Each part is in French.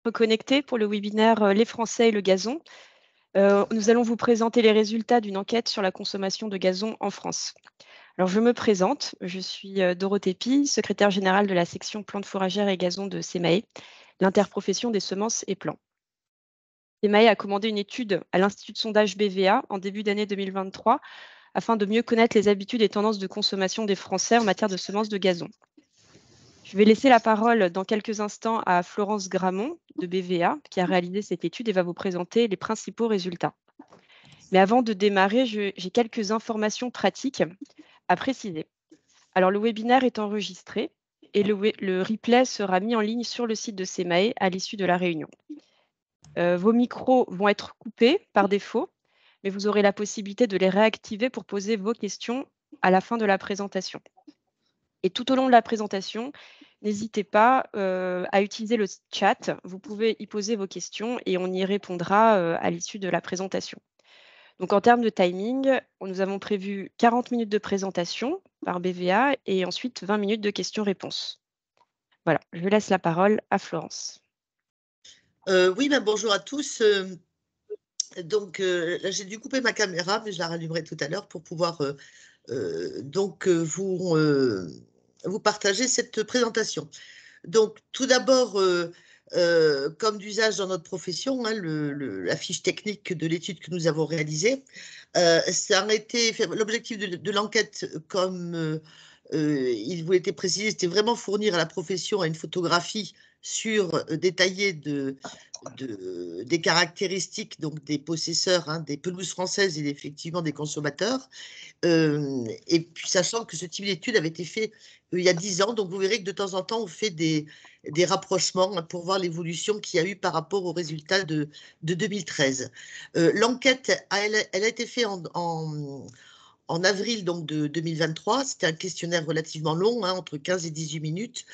Reconnectés pour le webinaire Les Français et le gazon. Nous allons vous présenter les résultats d'une enquête sur la consommation de gazon en France. Alors, je me présente, je suis Dorothée Pille, secrétaire générale de la section plantes fourragères et gazon de SEMAE, l'interprofession des semences et plants. SEMAE a commandé une étude à l'Institut de sondage BVA en début d'année 2023 afin de mieux connaître les habitudes et tendances de consommation des Français en matière de semences de gazon. Je vais laisser la parole dans quelques instants à Florence Gramont de BVA qui a réalisé cette étude et va vous présenter les principaux résultats. Mais avant de démarrer, j'ai quelques informations pratiques à préciser. Alors, le webinaire est enregistré et le replay sera mis en ligne sur le site de SEMAE à l'issue de la réunion. Vos micros vont être coupés par défaut, mais vous aurez la possibilité de les réactiver pour poser vos questions à la fin de la présentation. Et tout au long de la présentation, n'hésitez pas à utiliser le chat. Vous pouvez y poser vos questions et on y répondra à l'issue de la présentation. Donc, en termes de timing, nous avons prévu 40 minutes de présentation par BVA et ensuite 20 minutes de questions-réponses. Voilà, je laisse la parole à Florence. Oui, bonjour à tous. Là, j'ai dû couper ma caméra, mais je la rallumerai tout à l'heure pour pouvoir vous partager cette présentation. Donc, tout d'abord, comme d'usage dans notre profession, hein, la fiche technique de l'étude que nous avons réalisée, ça a été l'objectif de l'enquête, comme il vous était précisé, c'était vraiment fournir à la profession une photographie détaillée des caractéristiques donc des possesseurs, hein, des pelouses françaises et effectivement des consommateurs. Et puis sachant que ce type d'étude avait été fait il y a 10 ans, donc vous verrez que de temps en temps on fait des rapprochements, hein, pour voir l'évolution qu'il y a eu par rapport aux résultats de 2013. L'enquête, elle a été faite en avril donc, de 2023. C'était un questionnaire relativement long, hein, entre 15 et 18 minutes,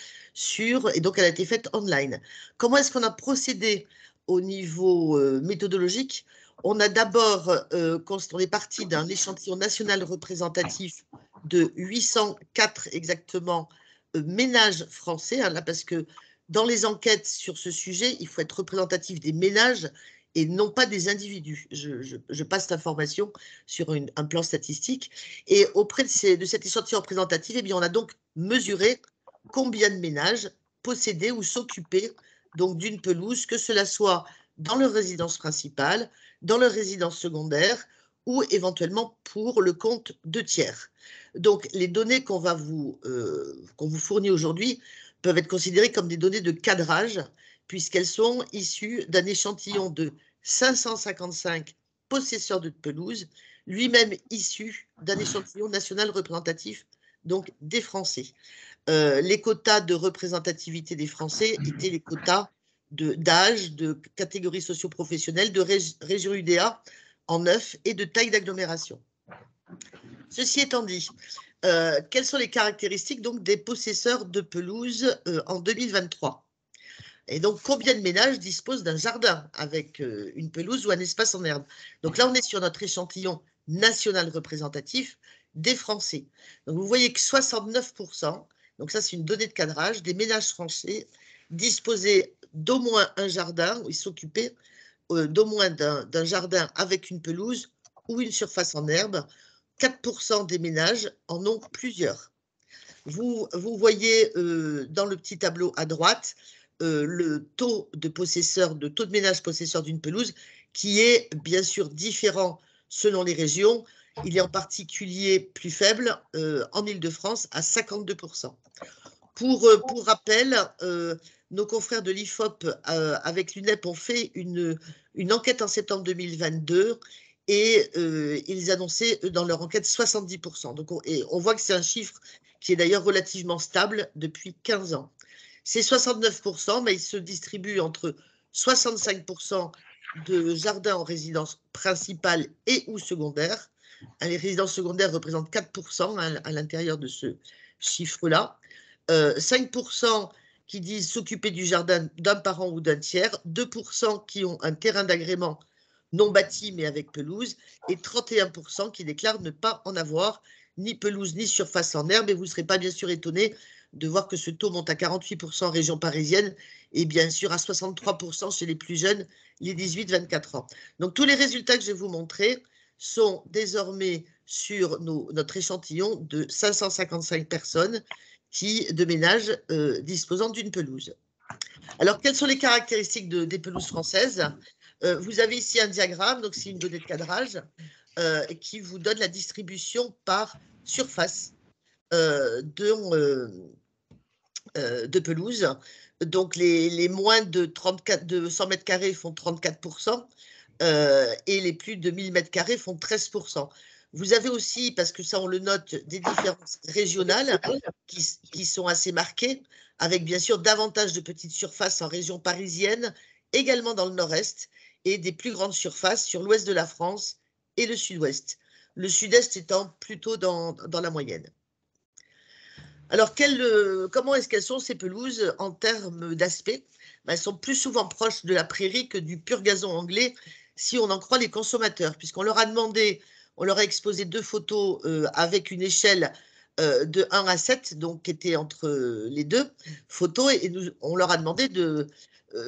et donc elle a été faite online. Comment est-ce qu'on a procédé au niveau méthodologique? On a d'abord, on est parti d'un échantillon national représentatif de 804 exactement ménages français, hein, là, parce que dans les enquêtes sur ce sujet, il faut être représentatif des ménages et non pas des individus. Je passe l'information sur un plan statistique. Et auprès de cet échantillon représentatif, eh bien, on a donc mesuré combien de ménages possédaient ou s'occupaient donc d'une pelouse, que cela soit dans leur résidence principale, dans leur résidence secondaire ou éventuellement pour le compte de tiers. Donc, les données qu'on vous fournit aujourd'hui peuvent être considérées comme des données de cadrage, puisqu'elles sont issues d'un échantillon de 555 possesseurs de pelouse, lui-même issu d'un échantillon national représentatif, donc des Français. Les quotas de représentativité des Français étaient les quotas d'âge, de catégorie socio-professionnelle, de région UDA en 9 et de taille d'agglomération. Ceci étant dit, quelles sont les caractéristiques donc, des possesseurs de pelouse en 2023? Et donc, combien de ménages disposent d'un jardin avec une pelouse ou un espace en herbe? Donc là, on est sur notre échantillon national représentatif des Français. Donc, vous voyez que 69%, donc ça, c'est une donnée de cadrage, des ménages français disposaient d'au moins un jardin, où ils s'occupaient d'au moins d'un jardin avec une pelouse ou une surface en herbe. 4% des ménages en ont plusieurs. Vous voyez dans le petit tableau à droite le taux de ménage possesseur d'une pelouse, qui est bien sûr différent selon les régions. Il est en particulier plus faible en Île-de-France à 52%. Pour rappel, nos confrères de l'IFOP avec l'UNEP ont fait une enquête en septembre 2022 et ils annonçaient dans leur enquête 70%. Donc on voit que c'est un chiffre qui est d'ailleurs relativement stable depuis 15 ans. C'est 69%, mais ils se distribuent entre 65% de jardins en résidence principale et ou secondaire. Les résidences secondaires représentent 4% à l'intérieur de ce chiffre-là. 5% qui disent s'occuper du jardin d'un parent ou d'un tiers, 2% qui ont un terrain d'agrément non bâti mais avec pelouse, et 31% qui déclarent ne pas en avoir ni pelouse ni surface en herbe. Et vous ne serez pas bien sûr étonné de voir que ce taux monte à 48% en région parisienne et bien sûr à 63% chez les plus jeunes, les 18-24 ans. Donc tous les résultats que je vais vous montrer sont désormais sur notre échantillon de 555 personnes de ménages disposant d'une pelouse. Alors, quelles sont les caractéristiques des pelouses françaises? Vous avez ici un diagramme, donc c'est une donnée de cadrage qui vous donne la distribution par surface de pelouse. Donc, les moins de 100 mètres carrés font 34%, et les plus de 1000 mètres carrés font 13%. Vous avez aussi, parce que ça on le note, des différences régionales qui sont assez marquées, avec bien sûr davantage de petites surfaces en région parisienne, également dans le nord-est, et des plus grandes surfaces sur l'ouest de la France et le sud-ouest. Le sud-est étant plutôt dans la moyenne. Alors, comment est-ce qu'elles sont ces pelouses en termes d'aspect? Elles sont plus souvent proches de la prairie que du pur gazon anglais, si on en croit les consommateurs, puisqu'on leur a demandé, on leur a exposé 2 photos avec une échelle de 1 à 7, donc qui était entre les 2 photos, et on leur a demandé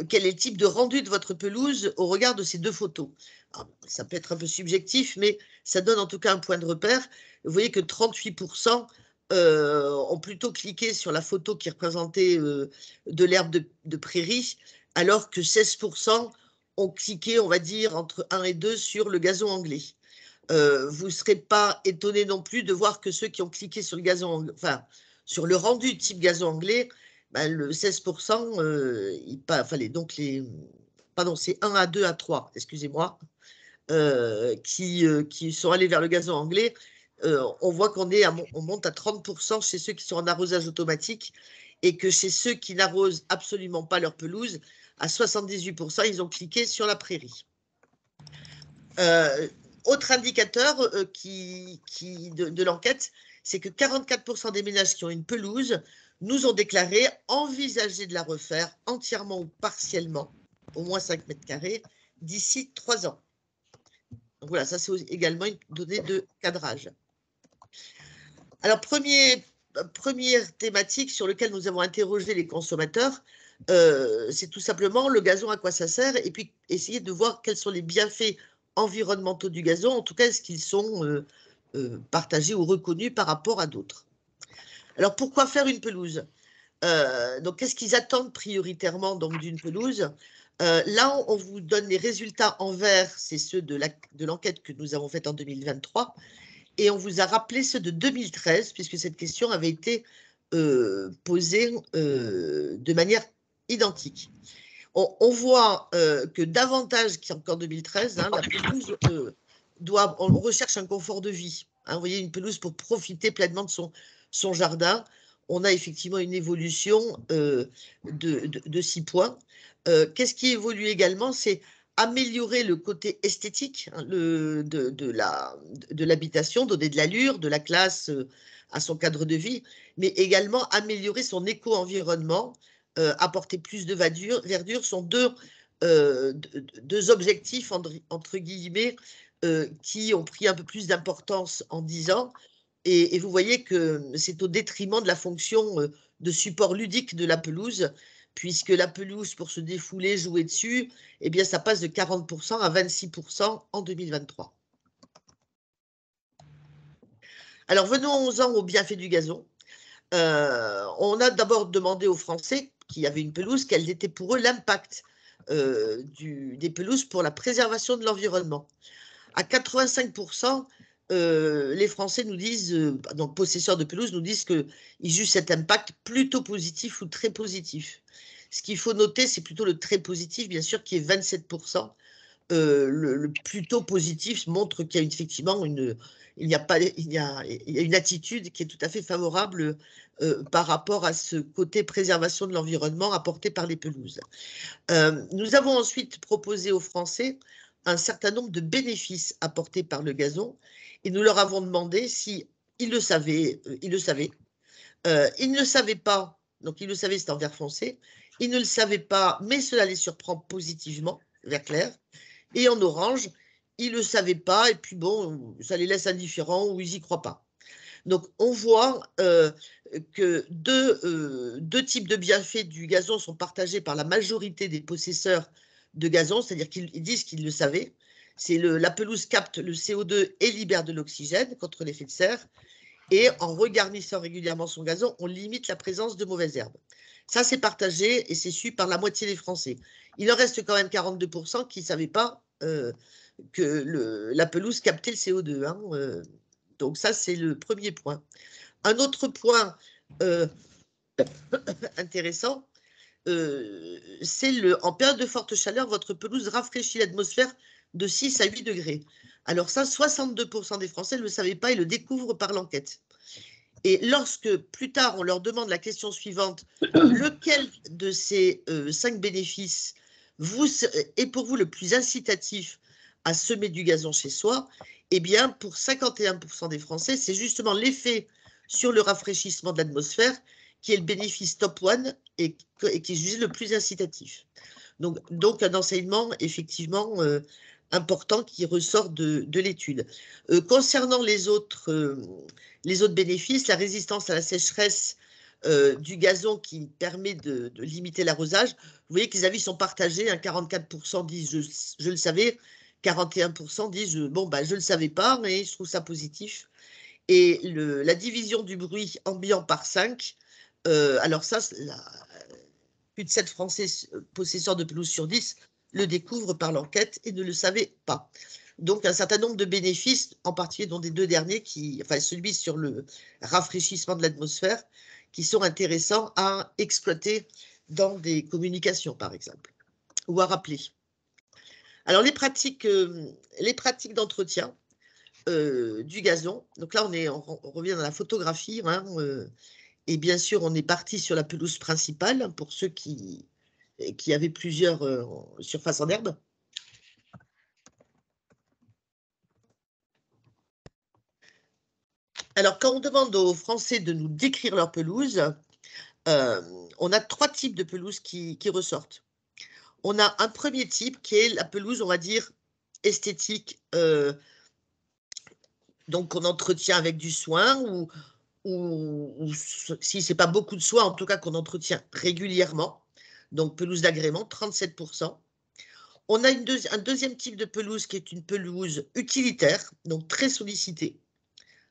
quel est le type de rendu de votre pelouse au regard de ces 2 photos. Alors, ça peut être un peu subjectif, mais ça donne en tout cas un point de repère. Vous voyez que 38% ont plutôt cliqué sur la photo qui représentait de l'herbe de prairie, alors que 16% ont cliqué, on va dire, entre 1 et 2 sur le gazon anglais. Vous ne serez pas étonné non plus de voir que ceux qui ont cliqué sur le gazon, enfin, sur le rendu type gazon anglais, ben, le 16%, donc pardon, c'est 1 à 2 à 3, excusez-moi, qui sont allés vers le gazon anglais. On voit on monte à 30% chez ceux qui sont en arrosage automatique, et que chez ceux qui n'arrosent absolument pas leur pelouse, à 78%, ils ont cliqué sur la prairie. Autre indicateur de l'enquête, c'est que 44% des ménages qui ont une pelouse nous ont déclaré envisager de la refaire entièrement ou partiellement, au moins 5 mètres carrés, d'ici 3 ans. Donc voilà, ça c'est également une donnée de cadrage. Alors, première thématique sur laquelle nous avons interrogé les consommateurs, c'est tout simplement le gazon, à quoi ça sert, et puis essayer de voir quels sont les bienfaits environnementaux du gazon, en tout cas, est-ce qu'ils sont partagés ou reconnus par rapport à d'autres. Alors, pourquoi faire une pelouse? Donc, qu'est-ce qu'ils attendent prioritairement d'une pelouse? Là, on vous donne les résultats en vert, c'est ceux de l'enquête que nous avons faite en 2023, et on vous a rappelé ceux de 2013, puisque cette question avait été posée de manière identique. On voit que davantage qu'en 2013, la pelouse on recherche un confort de vie. Vous voyez, une pelouse pour profiter pleinement de son jardin. On a effectivement une évolution de 6 points. Qu'est-ce qui évolue également? C'est améliorer le côté esthétique de l'habitation, donner de l'allure, de la classe à son cadre de vie, mais également améliorer son éco-environnement, apporter plus de verdure, sont deux objectifs, entre guillemets, qui ont pris un peu plus d'importance en 10 ans. Et vous voyez que c'est au détriment de la fonction de support ludique de la pelouse, puisque la pelouse, pour se défouler, jouer dessus, eh bien, ça passe de 40% à 26% en 2023. Alors, venons-en aux bienfaits du gazon. On a d'abord demandé aux Français qui avaient une pelouse quel était pour eux l'impact des pelouses pour la préservation de l'environnement. À 85%, les Français nous disent, donc possesseurs de pelouse, nous disent qu'ils jugent cet impact plutôt positif ou très positif. Ce qu'il faut noter, c'est plutôt le très positif, bien sûr, qui est 27%. Le plutôt positif montre qu'il y a effectivement il y a une attitude qui est tout à fait favorable par rapport à ce côté préservation de l'environnement apporté par les pelouses. Nous avons ensuite proposé aux Français un certain nombre de bénéfices apportés par le gazon, et nous leur avons demandé si ils le savaient. Ils ne le savaient pas, donc ils le savaient, c'est en vert foncé. Ils ne le savaient pas, mais cela les surprend positivement, vert clair. Et en orange, ils ne le savaient pas, et puis bon, ça les laisse indifférents ou ils n'y croient pas. Donc, on voit que deux types de bienfaits du gazon sont partagés par la majorité des possesseurs de gazon, c'est-à-dire qu'ils disent qu'ils le savaient. C'est la pelouse capte le CO2 et libère de l'oxygène contre l'effet de serre. Et en regarnissant régulièrement son gazon, on limite la présence de mauvaises herbes. Ça, c'est partagé et c'est su par la moitié des Français. Il en reste quand même 42% qui ne savaient pas que la pelouse captait le CO2. Hein, donc ça, c'est le premier point. Un autre point intéressant, c'est en période de forte chaleur, votre pelouse rafraîchit l'atmosphère de 6 à 8 degrés. Alors ça, 62% des Français ne le savaient pas et le découvrent par l'enquête. Et lorsque, plus tard, on leur demande la question suivante, lequel de ces 5 bénéfices est pour vous le plus incitatif à semer du gazon chez soi? Eh bien, pour 51% des Français, c'est justement l'effet sur le rafraîchissement de l'atmosphère qui est le bénéfice top one et qui est jugé le plus incitatif. Donc un enseignement effectivement important qui ressort de l'étude. Concernant les autres bénéfices, la résistance à la sécheresse du gazon qui permet de limiter l'arrosage, vous voyez que les avis sont partagés, hein, 44% disent je le savais, 41% disent bon, bah, je ne le savais pas, mais je trouve ça positif. Et la division du bruit ambiant par 5, alors ça, plus de 7 Français possesseurs de pelouse sur 10 le découvrent par l'enquête et ne le savaient pas. Donc, un certain nombre de bénéfices, en particulier dans des deux derniers, enfin celui sur le rafraîchissement de l'atmosphère, qui sont intéressants à exploiter dans des communications, par exemple, ou à rappeler. Alors, les pratiques d'entretien du gazon. Donc là, on revient dans la photographie, hein, et bien sûr, on est parti sur la pelouse principale pour ceux qui avaient plusieurs surfaces en herbe. Alors, quand on demande aux Français de nous décrire leur pelouse, on a 3 types de pelouses qui ressortent. On a un premier type qui est la pelouse, on va dire, esthétique, donc qu'on entretient avec du soin ou si ce n'est pas beaucoup de soin, en tout cas qu'on entretient régulièrement. Donc, pelouse d'agrément, 37%. On a un deuxième type de pelouse qui est une pelouse utilitaire, donc très sollicitée.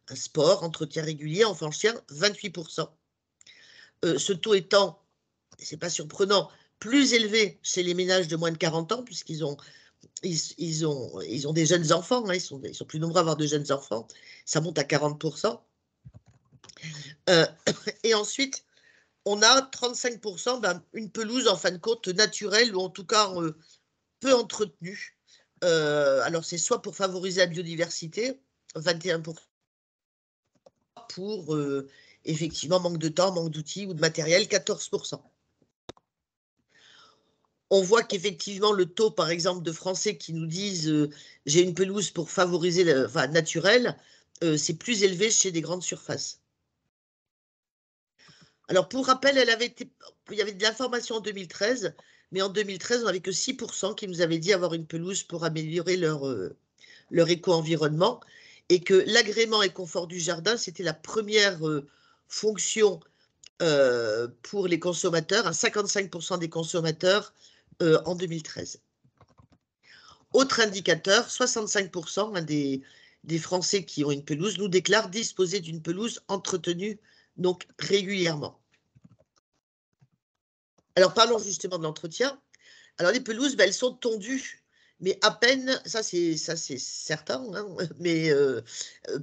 Un sport, entretien régulier, enfant-chien, 28%. Ce taux étant, c'est pas surprenant, plus élevé chez les ménages de moins de 40 ans, puisqu'ils ont des jeunes enfants, hein, ils sont plus nombreux à avoir de jeunes enfants, ça monte à 40%. Et ensuite, on a 35%, une pelouse en fin de compte naturelle, ou en tout cas peu entretenue. Alors, c'est soit pour favoriser la biodiversité, 21%, pour effectivement manque de temps, manque d'outils ou de matériel, 14%. On voit qu'effectivement, le taux, par exemple, de Français qui nous disent j'ai une pelouse pour favoriser naturelle, c'est plus élevé chez des grandes surfaces. Alors, pour rappel, il y avait de l'information en 2013, mais en 2013, on n'avait que 6% qui nous avaient dit avoir une pelouse pour améliorer leur éco-environnement, et que l'agrément et confort du jardin, c'était la première fonction pour les consommateurs, à 55% des consommateurs en 2013. Autre indicateur, 65% des Français qui ont une pelouse nous déclarent disposer d'une pelouse entretenue donc régulièrement. Alors parlons justement de l'entretien. Alors les pelouses, elles sont tondues, mais à peine, ça c'est certain, hein, mais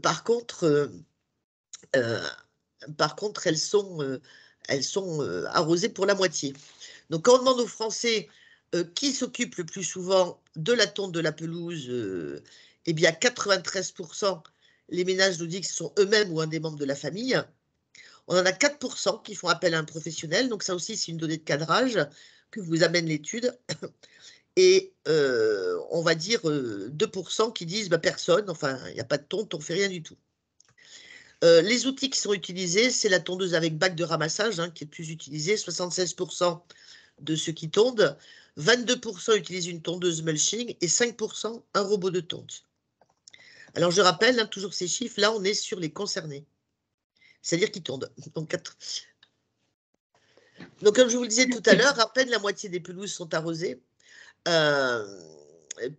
par contre, elles sont arrosées pour la moitié. Donc, quand on demande aux Français qui s'occupe le plus souvent de la tonte de la pelouse, eh bien, 93%, les ménages nous disent que ce sont eux-mêmes ou un des membres de la famille. On en a 4% qui font appel à un professionnel. Donc, ça aussi, c'est une donnée de cadrage que vous amène l'étude. Et on va dire 2% qui disent personne, enfin, il n'y a pas de tonte, on ne fait rien du tout. Les outils qui sont utilisés, c'est la tondeuse avec bac de ramassage, hein, qui est le plus utilisée, 76% de ceux qui tondent, 22% utilisent une tondeuse mulching et 5% un robot de tonte. Alors je rappelle, hein, toujours ces chiffres, là on est sur les concernés. c'est-à-dire qu'ils tondent. Donc, comme je vous le disais tout à l'heure, à peine la moitié des pelouses sont arrosées,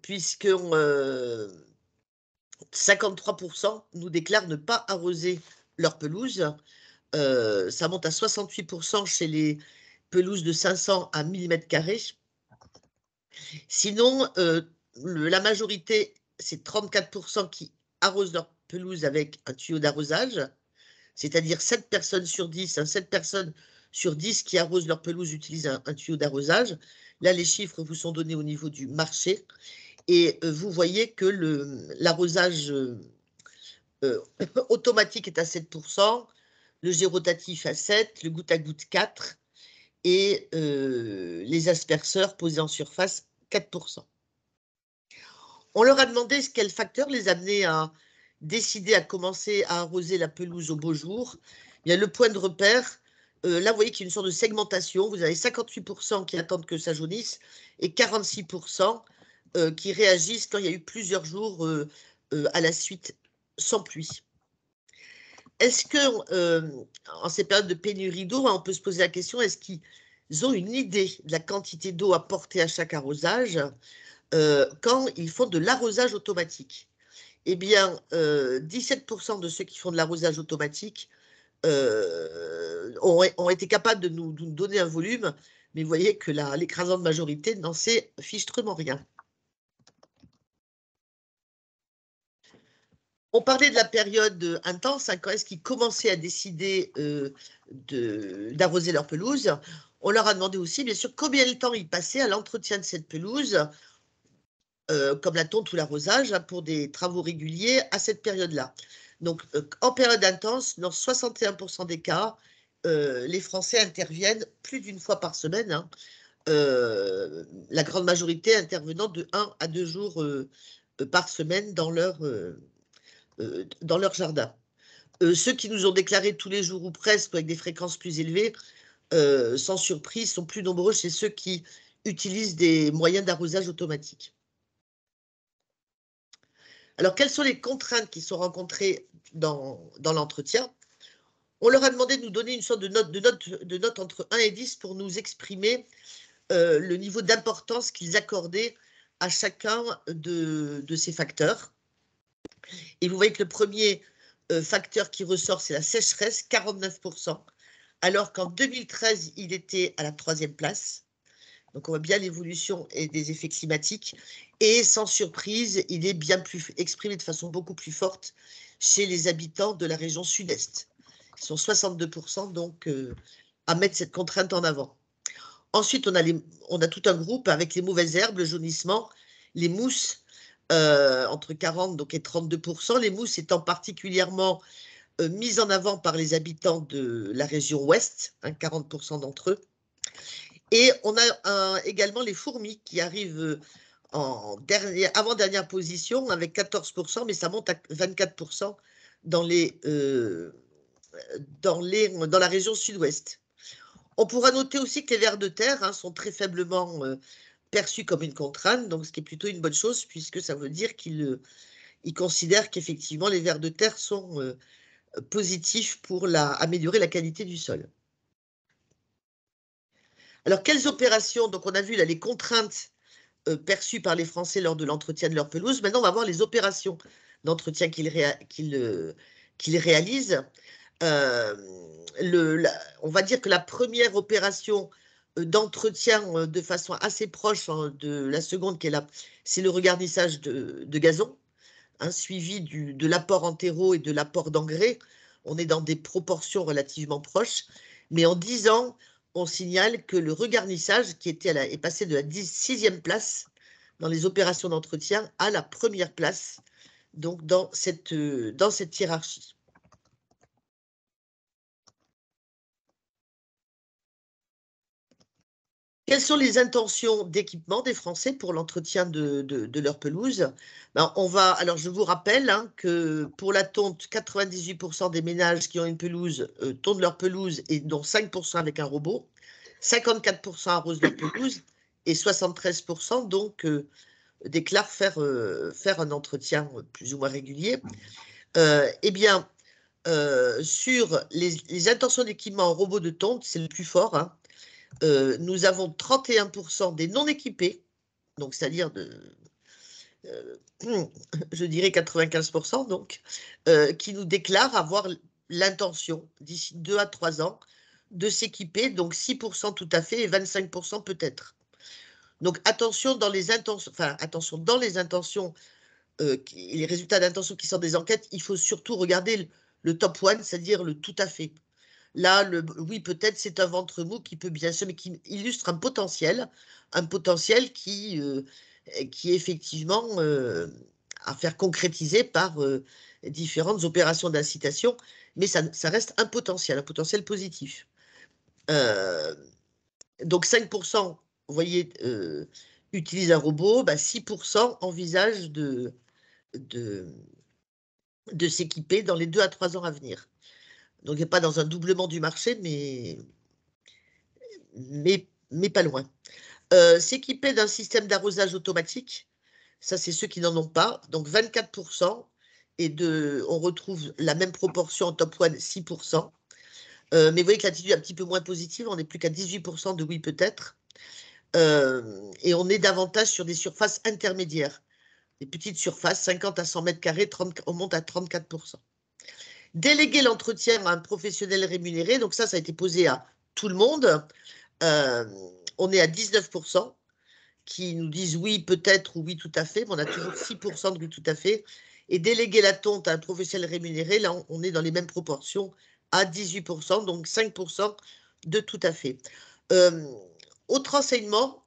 puisque 53% nous déclarent ne pas arroser leur pelouse. Ça monte à 68% chez les pelouses de 500 à 1000 m². Sinon, la majorité, c'est 34% qui arrosent leur pelouse avec un tuyau d'arrosage, c'est-à-dire 7 personnes sur 10, 7 personnes sur 10 qui arrosent leur pelouse utilisent un tuyau d'arrosage. Là, les chiffres vous sont donnés au niveau du marché. Et vous voyez que l'arrosage automatique est à 7%, le jet rotatif à 7%, le goutte à goutte 4%, et les asperceurs posés en surface 4%. On leur a demandé quel facteur les amenait à décider à commencer à arroser la pelouse au beau jour. Il y a le point de repère. Là, vous voyez qu'il y a une sorte de segmentation. Vous avez 58% qui attendent que ça jaunisse et 46% qui réagissent quand il y a eu plusieurs jours à la suite sans pluie. Est-ce que, en ces périodes de pénurie d'eau, on peut se poser la question, est-ce qu'ils ont une idée de la quantité d'eau apportée à chaque arrosage quand ils font de l'arrosage automatique? Eh bien, 17% de ceux qui font de l'arrosage automatique ont été capables de nous donner un volume, mais vous voyez que l'écrasante majorité n'en sait fichtrement rien. On parlait de la période intense, quand est-ce qu'ils commençaient à décider d'arroser leur pelouse. On leur a demandé aussi, bien sûr, combien de temps ils passaient à l'entretien de cette pelouse, comme la tonte ou l'arrosage, pour des travaux réguliers à cette période-là. Donc, en période intense, dans 61% des cas, les Français interviennent plus d'une fois par semaine, la grande majorité intervenant de 1 à 2 jours par semaine dans leur jardin. Ceux qui nous ont déclaré tous les jours ou presque avec des fréquences plus élevées, sans surprise, sont plus nombreux chez ceux qui utilisent des moyens d'arrosage automatique. Alors, quelles sont les contraintes qui sont rencontrées dans l'entretien? On leur a demandé de nous donner une sorte de note entre 1 et 10 pour nous exprimer le niveau d'importance qu'ils accordaient à chacun de ces facteurs. Et vous voyez que le premier facteur qui ressort, c'est la sécheresse, 49%, alors qu'en 2013, il était à la 3e place. Donc, on voit bien l'évolution des effets climatiques. Et sans surprise, il est bien plus exprimé de façon beaucoup plus forte chez les habitants de la région sud-est. Ils sont 62% donc à mettre cette contrainte en avant. Ensuite, on a tout un groupe avec les mauvaises herbes, le jaunissement, les mousses, entre 40 donc, et 32%. Les mousses étant particulièrement mises en avant par les habitants de la région ouest, 40% d'entre eux. Et on a également les fourmis qui arrivent en avant-dernière position avec 14%, mais ça monte à 24% dans la région sud-ouest. On pourra noter aussi que les vers de terre sont très faiblement perçus comme une contrainte, donc ce qui est plutôt une bonne chose, puisque ça veut dire qu'ils considèrent qu'effectivement les vers de terre sont positifs pour améliorer la qualité du sol. Alors, quelles opérations? Donc, on a vu là les contraintes perçues par les Français lors de l'entretien de leur pelouse. Maintenant, on va voir les opérations d'entretien qu'ils réalisent. On va dire que la première opération d'entretien de façon assez proche de la seconde, c'est le regarnissage de gazon, suivi de l'apport en terreau et de l'apport d'engrais. On est dans des proportions relativement proches, mais en 10 ans, on signale que le regarnissage est passé de la 6e place dans les opérations d'entretien à la 1re place, donc dans cette hiérarchie. Quelles sont les intentions d'équipement des Français pour l'entretien de leur pelouse? Alors je vous rappelle que pour la tonte, 98% des ménages qui ont une pelouse tondent leur pelouse et dont 5% avec un robot, 54% arrosent leur pelouse et 73% donc déclarent faire un entretien plus ou moins régulier. Eh bien, sur les intentions d'équipement en robots de tonte, c'est le plus fort, hein. Nous avons 31% des non équipés, donc c'est-à-dire je dirais 95%, donc, qui nous déclarent avoir l'intention, d'ici 2 à 3 ans, de s'équiper, donc 6% tout à fait et 25% peut-être. Donc attention dans les intentions, les résultats d'intention qui sortent des enquêtes, il faut surtout regarder le top one, c'est-à-dire le tout à fait. Là, oui, peut-être c'est un ventre mou qui peut bien sûr, mais qui illustre un potentiel qui est effectivement à faire concrétiser par différentes opérations d'incitation, mais ça reste un potentiel positif. Donc 5%, vous voyez, utilisent un robot, 6% envisagent de s'équiper dans les 2 à 3 ans à venir. Donc, il n'est pas dans un doublement du marché, mais pas loin. S'équiper d'un système d'arrosage automatique, ça, c'est ceux qui n'en ont pas. Donc, 24%. Et on retrouve la même proportion en top one, 6%. Mais vous voyez que l'attitude est un petit peu moins positive. On n'est plus qu'à 18% de oui, peut-être. Et on est davantage sur des surfaces intermédiaires. Les petites surfaces, 50 à 100 mètres carrés, on monte à 34%. Déléguer l'entretien à un professionnel rémunéré, donc ça a été posé à tout le monde. On est à 19% qui nous disent oui, peut-être ou oui, tout à fait, mais on a toujours 6% de oui, tout à fait. Et déléguer la tonte à un professionnel rémunéré, là, on est dans les mêmes proportions à 18%, donc 5% de tout à fait. Autre enseignement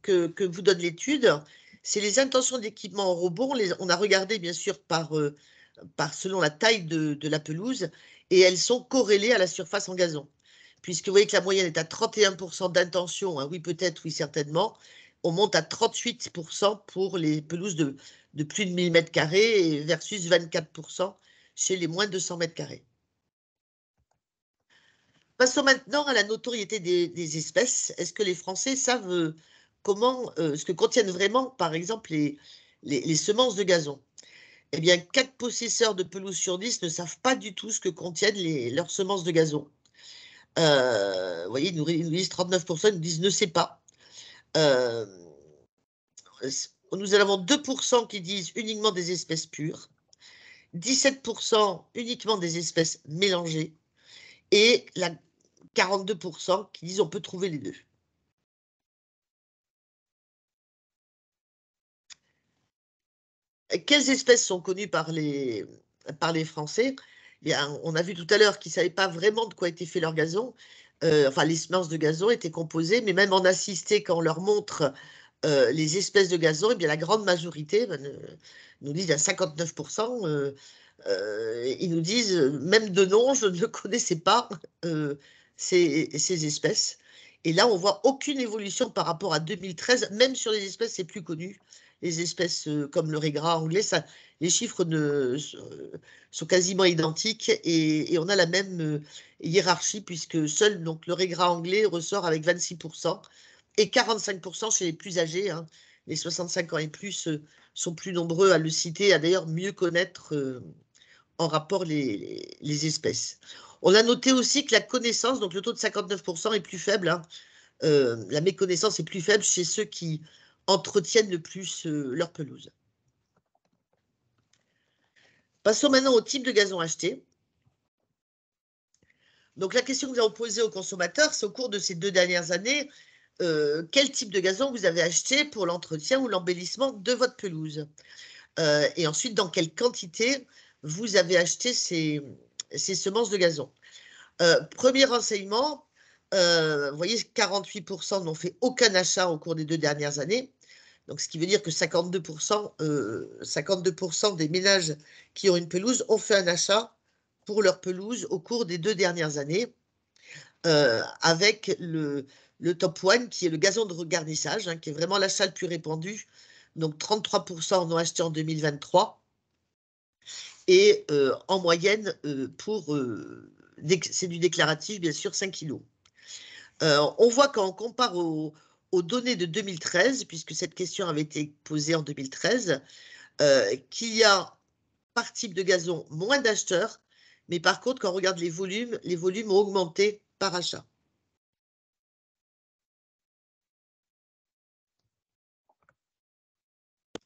que vous donne l'étude, c'est les intentions d'équipement en robot. On a regardé, bien sûr, selon la taille de la pelouse, et elles sont corrélées à la surface en gazon. Puisque vous voyez que la moyenne est à 31% d'intention, hein, oui peut-être, oui certainement, on monte à 38% pour les pelouses de plus de 1000 mètres carrés versus 24% chez les moins de 100 mètres carrés. Passons maintenant à la notoriété des espèces. Est-ce que les Français savent ce que contiennent vraiment, par exemple, les semences de gazon? Eh bien, 4 possesseurs de pelouse sur 10 ne savent pas du tout ce que contiennent leurs semences de gazon. Vous voyez, ils nous disent 39%, ils nous disent ne sait pas. Nous en avons 2% qui disent uniquement des espèces pures, 17% uniquement des espèces mélangées, et 42% qui disent on peut trouver les deux. Quelles espèces sont connues par les Français? On a vu tout à l'heure qu'ils ne savaient pas vraiment de quoi était fait leur gazon. Enfin, les semences de gazon étaient composées, mais même en assisté, quand on leur montre les espèces de gazon, eh bien, la grande majorité nous disent à 59%, ils nous disent, même de nom, je ne connaissais pas ces espèces. Et là, on voit aucune évolution par rapport à 2013, même sur les espèces les plus connues. Les espèces comme le régras anglais, les chiffres sont quasiment identiques et on a la même hiérarchie puisque seul donc, le régras anglais ressort avec 26% et 45% chez les plus âgés. Hein. Les 65 ans et plus sont plus nombreux à le citer, à d'ailleurs mieux connaître en rapport les espèces. On a noté aussi que la connaissance, donc le taux de 59% est plus faible. Hein. La méconnaissance est plus faible chez ceux qui entretiennent le plus leur pelouse. Passons maintenant au type de gazon acheté. Donc la question que nous avons posée aux consommateurs, c'est au cours de ces 2 dernières années, quel type de gazon vous avez acheté pour l'entretien ou l'embellissement de votre pelouse et ensuite, dans quelle quantité vous avez acheté ces semences de gazon. Premier renseignement, vous voyez, 48% n'ont fait aucun achat au cours des 2 dernières années. Donc, ce qui veut dire que 52% des ménages qui ont une pelouse ont fait un achat pour leur pelouse au cours des 2 dernières années, avec le top one qui est le gazon de regarnissage, hein, qui est vraiment l'achat le plus répandu. Donc, 33% en ont acheté en 2023. Et en moyenne, c'est du déclaratif, bien sûr, 5 kilos. On voit quand on compare aux données de 2013, puisque cette question avait été posée en 2013, qu'il y a par type de gazon, moins d'acheteurs, mais par contre, quand on regarde les volumes ont augmenté par achat.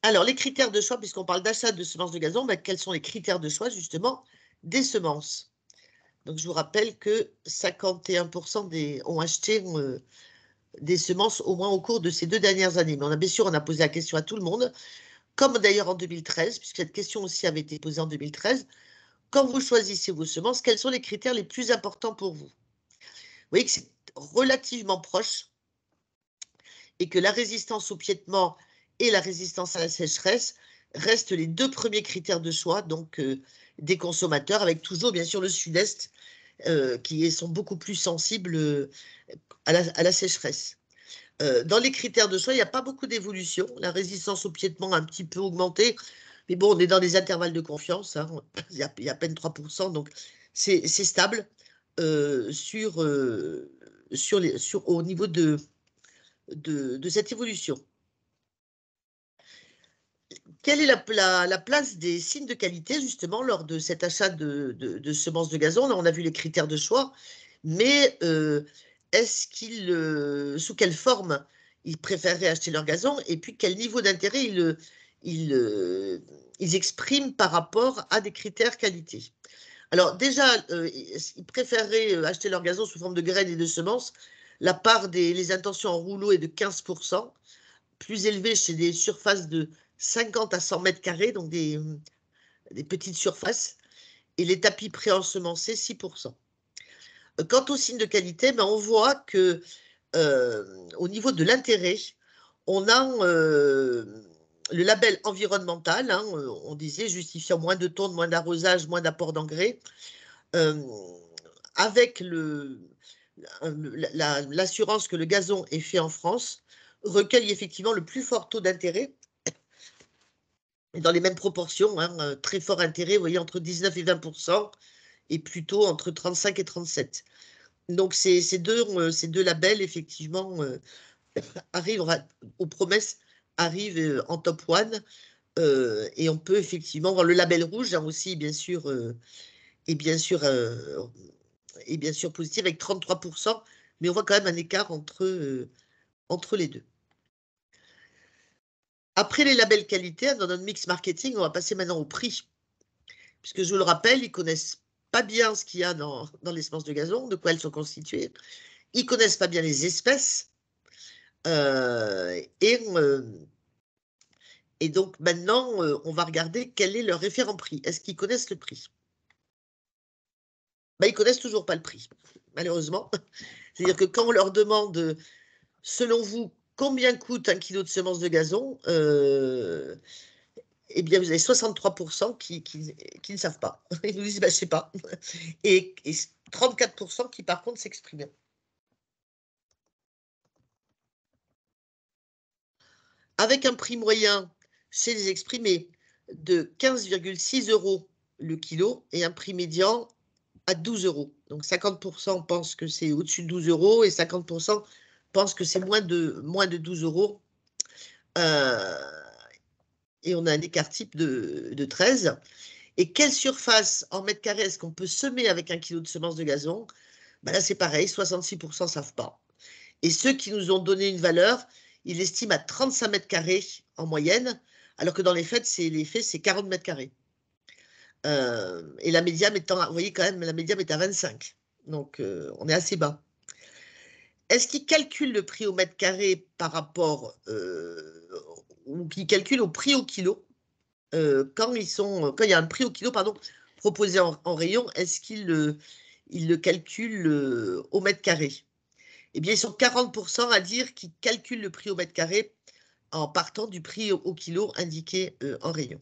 Alors, les critères de choix, puisqu'on parle d'achat de semences de gazon, quels sont les critères de choix, justement, des semences? Donc, je vous rappelle que 51% ont acheté des semences au moins au cours de ces 2 dernières années. Mais bien sûr, on a posé la question à tout le monde, comme d'ailleurs en 2013, puisque cette question aussi avait été posée en 2013. Quand vous choisissez vos semences, quels sont les critères les plus importants pour vous? Vous voyez que c'est relativement proche et que la résistance au piétement et la résistance à la sécheresse restent les 2 premiers critères de choix donc, des consommateurs, avec toujours bien sûr le sud-est qui sont beaucoup plus sensibles à la sécheresse. Dans les critères de choix, il n'y a pas beaucoup d'évolution. La résistance au piétement a un petit peu augmenté, mais bon, on est dans des intervalles de confiance, hein. Il y a à peine 3%, donc c'est stable au niveau de cette évolution. Quelle est la place des signes de qualité, justement, lors de cet achat de semences de gazon? Là, on a vu les critères de choix, mais sous quelle forme ils préféreraient acheter leur gazon et puis quel niveau d'intérêt ils expriment par rapport à des critères qualité? Alors déjà, ils préféreraient acheter leur gazon sous forme de graines et de semences. La part les intentions en rouleau est de 15%, plus élevée chez des surfaces de 50 à 100 mètres carrés, donc des petites surfaces, et les tapis préensemencés, 6%. Quant aux signes de qualité, on voit que au niveau de l'intérêt, on a le label environnemental, hein, on disait justifiant moins de tonnes, moins d'arrosage, moins d'apport d'engrais, avec l'assurance que le gazon est fait en France, recueille effectivement le plus fort taux d'intérêt, dans les mêmes proportions, hein, très fort intérêt, vous voyez, entre 19 et 20%, et plutôt entre 35 et 37. Donc ces deux labels, effectivement, arrivent aux promesses, arrivent en top one, et on peut effectivement voir le label rouge, hein, aussi, bien sûr, et bien sûr positif avec 33%, mais on voit quand même un écart entre les deux. Après les labels qualité, dans notre mix marketing, on va passer maintenant au prix. Puisque je vous le rappelle, ils ne connaissent pas bien ce qu'il y a dans les semences de gazon, de quoi elles sont constituées. Ils ne connaissent pas bien les espèces. Et donc maintenant, on va regarder quel est leur référent prix. Est-ce qu'ils connaissent le prix? Ils ne connaissent toujours pas le prix, malheureusement. C'est-à-dire que quand on leur demande, selon vous, combien coûte 1 kilo de semences de gazon, eh bien, vous avez 63% qui ne savent pas. Ils nous disent, je ne sais pas. Et 34% qui, par contre, s'expriment. Avec un prix moyen chez les exprimés de 15,6 € le kilo et un prix médian à 12 €. Donc 50% pensent que c'est au-dessus de 12 € et 50% pensent que c'est moins de 12 €. Et on a un écart type de 13. Et quelle surface en mètres carrés est-ce qu'on peut semer avec 1 kilo de semences de gazon? Là, c'est pareil, 66% ne savent pas. Et ceux qui nous ont donné une valeur, ils l'estiment à 35 mètres carrés en moyenne, alors que dans les faits, c'est 40 mètres carrés. Et la médiane vous voyez quand même, la médiane est à 25. Donc, on est assez bas. Est-ce qu'ils calculent le prix au mètre carré par rapport, ou qu'ils calculent au prix au kilo? Quand il y a un prix au kilo, pardon, proposé en rayon, est-ce qu'ils le calculent au mètre carré? Eh bien, ils sont 40% à dire qu'ils calculent le prix au mètre carré en partant du prix au kilo indiqué en rayon.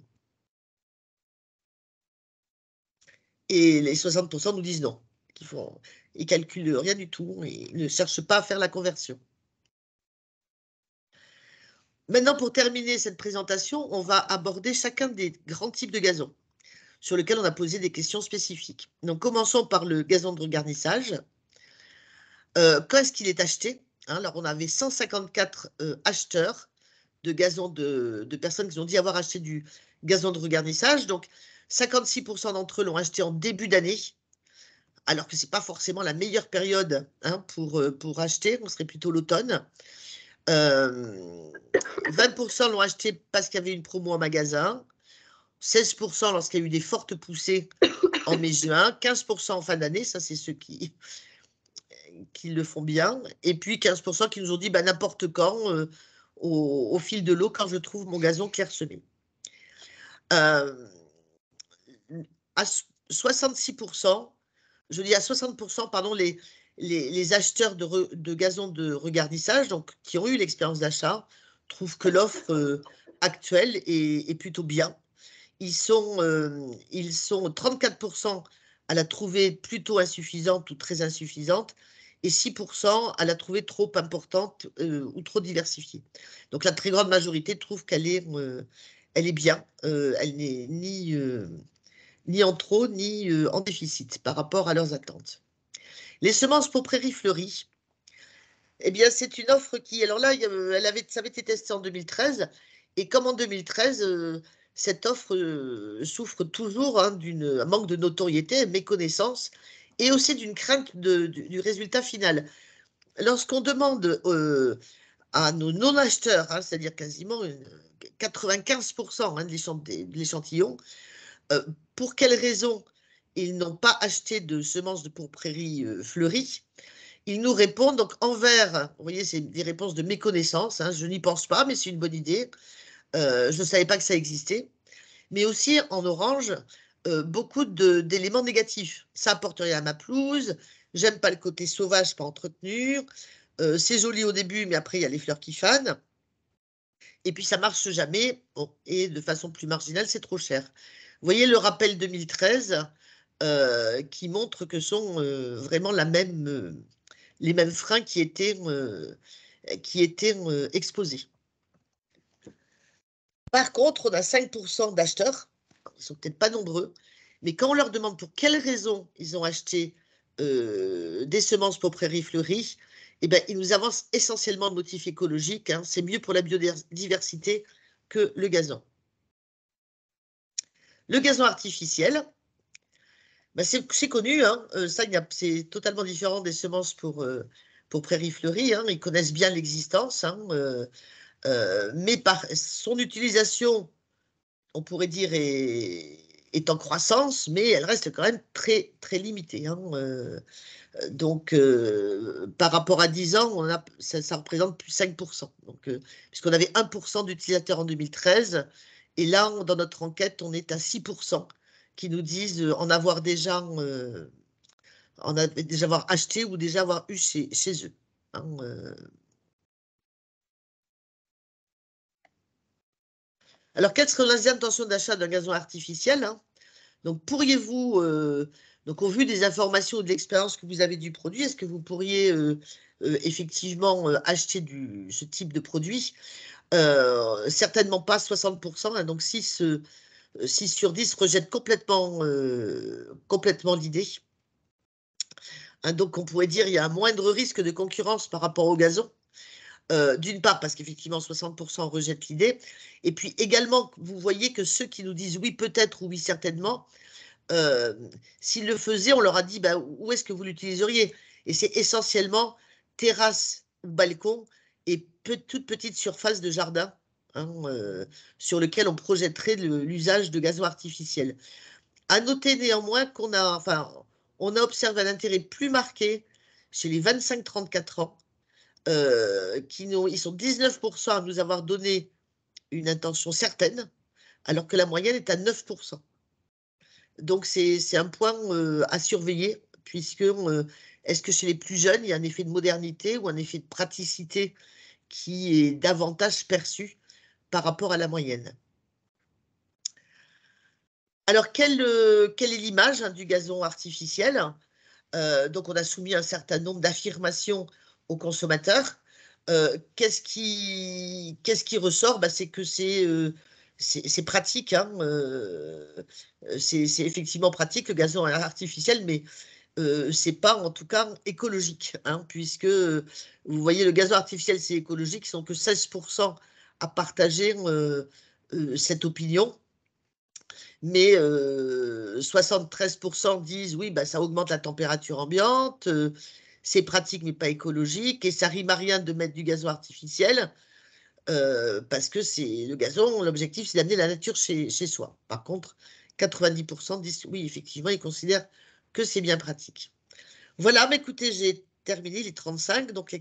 Et les 60% nous disent non. Ils ne calculent rien du tout, ils ne cherchent pas à faire la conversion. Maintenant, pour terminer cette présentation, on va aborder chacun des grands types de gazon sur lesquels on a posé des questions spécifiques. Donc, commençons par le gazon de regarnissage. Quand est-ce qu'il est acheté? Alors, on avait 154 acheteurs de gazon de personnes qui ont dit avoir acheté du gazon de regarnissage. Donc, 56% d'entre eux l'ont acheté en début d'année, alors que ce n'est pas forcément la meilleure période hein, pour acheter, on serait plutôt l'automne. 20% l'ont acheté parce qu'il y avait une promo en magasin, 16% lorsqu'il y a eu des fortes poussées en mai-juin, 15% en fin d'année, ça c'est ceux qui le font bien, et puis 15% qui nous ont dit bah, n'importe quand, au fil de l'eau, quand je trouve mon gazon clairsemé. À 66%, je dis à 60%, pardon, les acheteurs de gazon de regardissage, donc qui ont eu l'expérience d'achat, trouvent que l'offre actuelle est plutôt bien. Ils sont 34% à la trouver plutôt insuffisante ou très insuffisante, et 6% à la trouver trop importante ou trop diversifiée. Donc la très grande majorité trouve qu'elle est bien. Elle n'est ni en trop, ni en déficit par rapport à leurs attentes. Les semences pour prairies fleuries, eh bien, c'est une offre qui, alors là, ça avait été testé en 2013, et comme en 2013, cette offre souffre toujours hein, d'un manque de notoriété, méconnaissance, et aussi d'une crainte du résultat final. Lorsqu'on demande à nos non-acheteurs, hein, c'est-à-dire quasiment 95% hein, de l'échantillon, pour quelles raisons ils n'ont pas acheté de semences pour prairies fleuries, ils nous répondent donc envers, vous voyez, c'est des réponses de méconnaissance, hein, je n'y pense pas, mais c'est une bonne idée. Je ne savais pas que ça existait. Mais aussi en orange, beaucoup d'éléments négatifs. Ça apporte rien à ma pelouse, j'aime pas le côté sauvage, pas entretenu, c'est joli au début, mais après il y a les fleurs qui fanent. Et puis ça marche jamais, bon, et de façon plus marginale, c'est trop cher. Vous voyez le rappel 2013 qui montre que sont vraiment les mêmes freins qui étaient exposés. Par contre, on a 5% d'acheteurs, ils ne sont peut-être pas nombreux, mais quand on leur demande pour quelles raisons ils ont acheté des semences pour prairies fleuries, eh ben, ils nous avancent essentiellement le motif écologique, hein, c'est mieux pour la biodiversité que le gazon. Le gazon artificiel, ben c'est connu, hein, c'est totalement différent des semences pour prairies fleuries, hein, ils connaissent bien l'existence, hein, mais par son utilisation, on pourrait dire, est en croissance, mais elle reste quand même très, très limitée. Hein, donc, par rapport à 10 ans, ça représente plus 5%. Donc, puisqu'on avait 1% d'utilisateurs en 2013, et là, dans notre enquête, on est à 6% qui nous disent en avoir déjà avoir acheté ou déjà avoir eu chez eux. Hein, Alors, quelles seraient les intentions d'achat d'un gazon artificiel hein? Donc, pourriez-vous, donc au vu des informations ou de l'expérience que vous avez du produit, est-ce que vous pourriez effectivement acheter ce type de produit? Certainement pas 60%, hein, donc 6 sur 10 rejettent complètement l'idée. Hein, donc, on pourrait dire qu'il y a un moindre risque de concurrence par rapport au gazon. D'une part, parce qu'effectivement, 60% rejettent l'idée. Et puis également, vous voyez que ceux qui nous disent oui, peut-être ou oui, certainement, s'ils le faisaient, on leur a dit bah, où est-ce que vous l'utiliseriez? Et c'est essentiellement terrasse ou balcon et toute petite surface de jardin hein, sur lequel on projetterait l'usage de gazon artificiel. À noter néanmoins qu'on a, on a observé un intérêt plus marqué chez les 25-34 ans. Ils sont 19% à nous avoir donné une intention certaine, alors que la moyenne est à 9%. Donc, c'est un point à surveiller, puisque est-ce que chez les plus jeunes, il y a un effet de modernité ou un effet de praticité qui est davantage perçu par rapport à la moyenne? Alors, quelle est l'image hein, du gazon artificiel? Donc, on a soumis un certain nombre d'affirmations aux consommateurs. Qu'est-ce qui ressort? Bah, c'est que c'est pratique, hein, c'est effectivement pratique le gazon artificiel, mais c'est pas en tout cas écologique, hein, puisque vous voyez le gazon artificiel c'est écologique, ils sont que 16% à partager cette opinion. Mais 73% disent oui, bah, ça augmente la température ambiante, c'est pratique mais pas écologique, et ça rime à rien de mettre du gazon artificiel, parce que le gazon, l'objectif c'est d'amener la nature chez soi. Par contre, 90% disent oui, effectivement, ils considèrent que c'est bien pratique. Voilà, mais écoutez, j'ai terminé les 35, donc les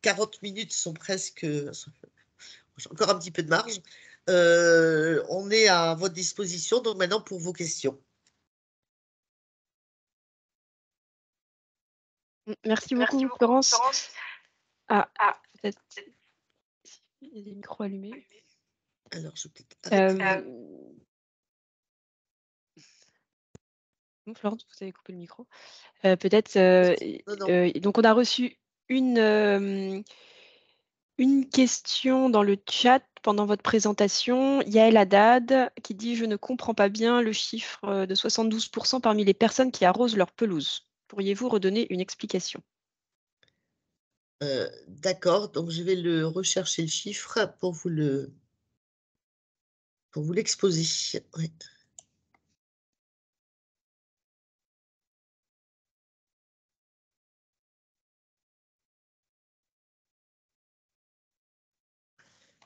40 minutes sont presque... J'ai encore un petit peu de marge. On est à votre disposition, donc maintenant pour vos questions. Merci beaucoup, Florence. Ah, peut-être il y a des micros allumés. Alors, je vais peut-être arrêter. Non, Florence, vous avez coupé le micro. Peut-être. Non. Donc, on a reçu une question dans le chat pendant votre présentation. Yael Haddad qui dit « Je ne comprends pas bien le chiffre de 72% parmi les personnes qui arrosent leur pelouse. Pourriez-vous redonner une explication ?» D'accord, donc je vais le rechercher le chiffre pour vous l'exposer. Ouais.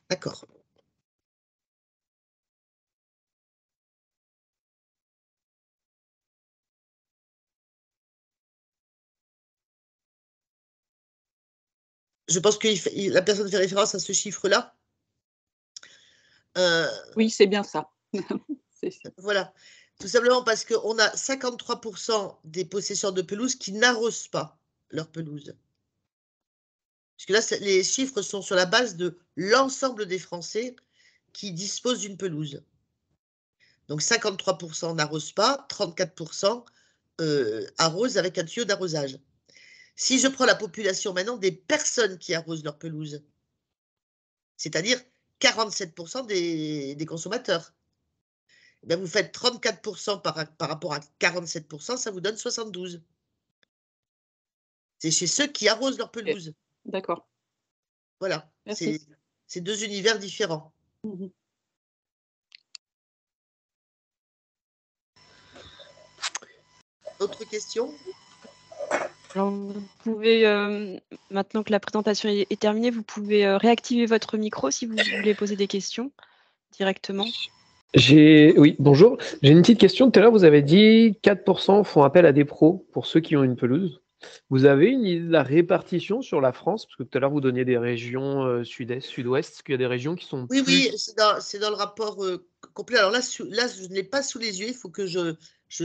D'accord. Je pense que la personne fait référence à ce chiffre-là. Oui, c'est bien ça. Voilà. Tout simplement parce qu'on a 53% des possesseurs de pelouse qui n'arrosent pas leur pelouse. Parce que là, les chiffres sont sur la base de l'ensemble des Français qui disposent d'une pelouse. Donc 53% n'arrosent pas, 34% arrosent avec un tuyau d'arrosage. Si je prends la population maintenant des personnes qui arrosent leur pelouse, c'est-à-dire 47% des consommateurs, ben vous faites 34% par rapport à 47%, ça vous donne 72. C'est chez ceux qui arrosent leur pelouse. D'accord. Voilà, c'est deux univers différents. Mmh. Autre question? Alors, vous pouvez, maintenant que la présentation est terminée, vous pouvez réactiver votre micro si vous voulez poser des questions directement. Oui, bonjour. J'ai une petite question. Tout à l'heure, vous avez dit 4% font appel à des pros pour ceux qui ont une pelouse. Vous avez une idée de la répartition sur la France? Parce que tout à l'heure, vous donniez des régions sud-est, sud-ouest. Est-ce qu'il y a des régions qui sont Oui, plus... c'est dans le rapport complet. Alors là, je ne l'ai pas sous les yeux, il faut que je